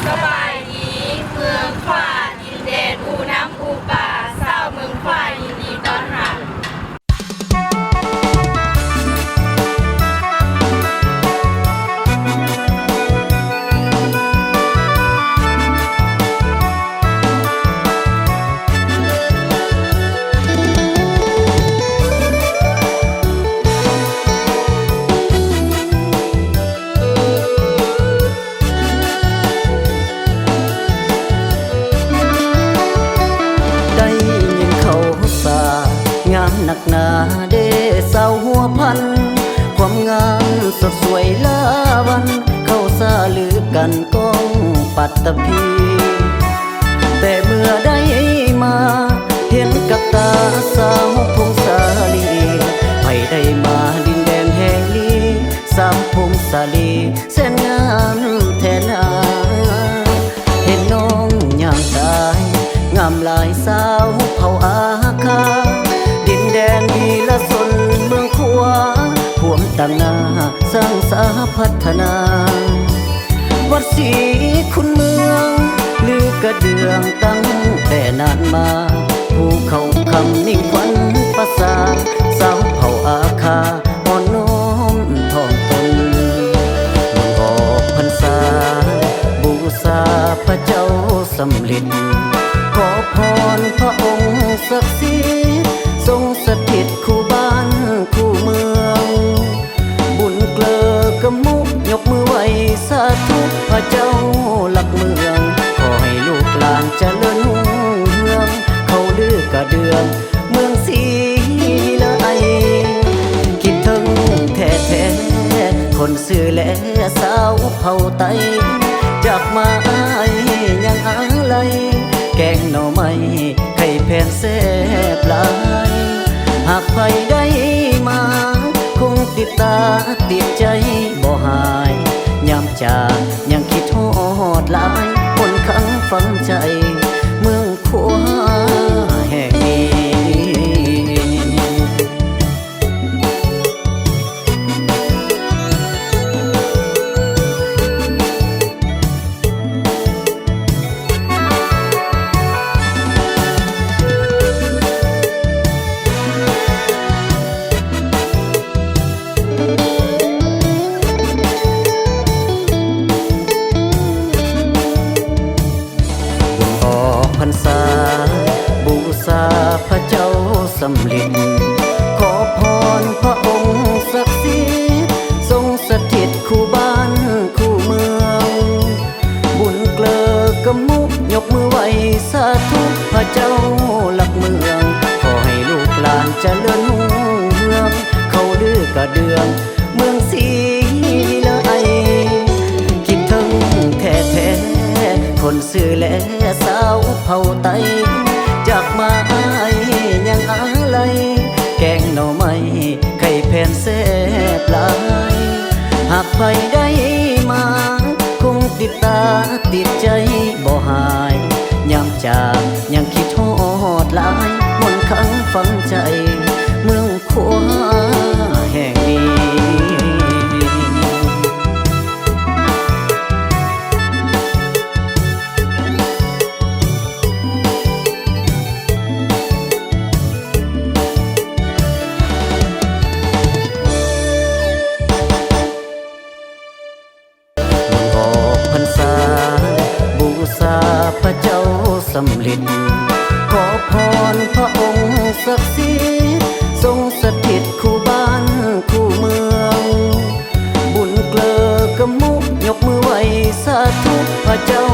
สบายดีเมืองขวาดินแดนอูน้ำอูป่าเศร้าเมืองขวายินดีต้อนรับหนักหนาเดเศร้าหัวพันความงามสดสวยลาวันเข้าซาลือกันก้องปัตตภีแต่เมื่อได้มาเห็นกับตาสาวพงสาลีไปได้มาดินแดนแห่งนี้สาวพงสาลีแสนงามแทนนาเห็นน้องอย่างตายงามลายสาวเผ่าอาคาดินแดนดีละสนเมืองขวาพวมต่างหน้าสร้างสาพัฒนาวัดศรีคุณเมืองลือกระเดืองตั้งแต่นานมาภูเขาคำนิ่งควันประสาสาวเผ่าอาคาอ่อนน้อมท่องตนออกพรรษาบูชาพระเจ้าสำลิดขอพรพระองค์ศักดิ์สิทธิ์ทรงสถิตคู่บ้านคู่เมืองบุญเกลอกระมุกยกมือไหวสาธุพระเจ้าหลักเมืองขอให้ลูกหลานเจริญรุ่งเรืองเขาลือกระเดืองเมืองศรีละไอคิดถึงแท้ๆคนสื่อและสาวเผ่าไตจากมายังอะไรแกงหน่อไม้ไข่แผ่นแซ่บหลายหากใครได้มาคงติดตาติดใจบ่หายยามจากยังคิดฮอดหลายคนขังฝังใจเมืองขวาแห่งนี้พรรษาบูชาพระเจ้าสำลิดขอพรพระองค์ศักดิ์สิทธิ์ทรงสถิตคู่บ้านคู่เมืองบุญเกลอกระมุกยกมือไหวสาธุพระเจ้าหลักเมืองขอให้ลูกหลานเจริญรุ่งเรืองเขาลือกระเดืองเมืองศรีละไอคิดถึงแท้ๆคนสื่อและสาวเผ่าไตจากมายังอะไรแกงหน่อไม้ไข่แผ่นแซ่บหลายหากใครได้มาคงติดตาติดใจบ่หายยามจากยังคิดฮอดหลายมนต์ขังฝังใจเมืองขวาแห่งนี้บูชาพระเจ้าสำลิดขอพรพระองค์ศักดิ์สิทธิ์ทรงสถิตคู่บ้านคู่เมืองบุญเกลอกระมุกยกมือไหวสาธุพระเจ้า